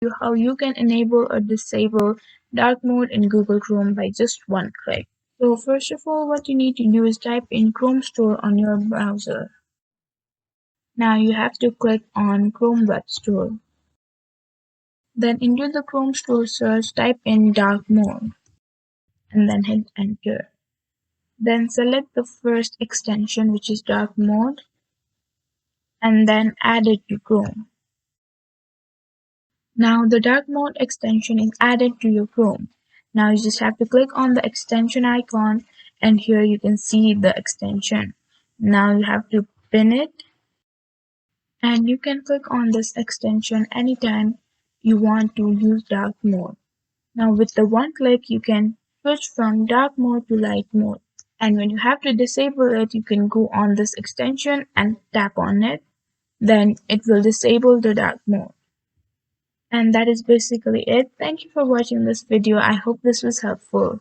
you how you can enable or disable dark mode in Google Chrome by just one click. So first of all, what you need to do is type in Chrome Store on your browser. Now you have to click on Chrome Web Store. Then into the Chrome Store search, type in dark mode and then hit enter. Then select the first extension, which is dark mode, and then add it to Chrome. Now the dark mode extension is added to your Chrome. Now you just have to click on the extension icon, and here you can see the extension. Now you have to pin it, and you can click on this extension anytime you want to use dark mode. Now with the one click you can switch from dark mode to light mode. And when you have to disable it, you can go on this extension and tap on it. Then it will disable the dark mode. And that is basically it. Thank you for watching this video. I hope this was helpful.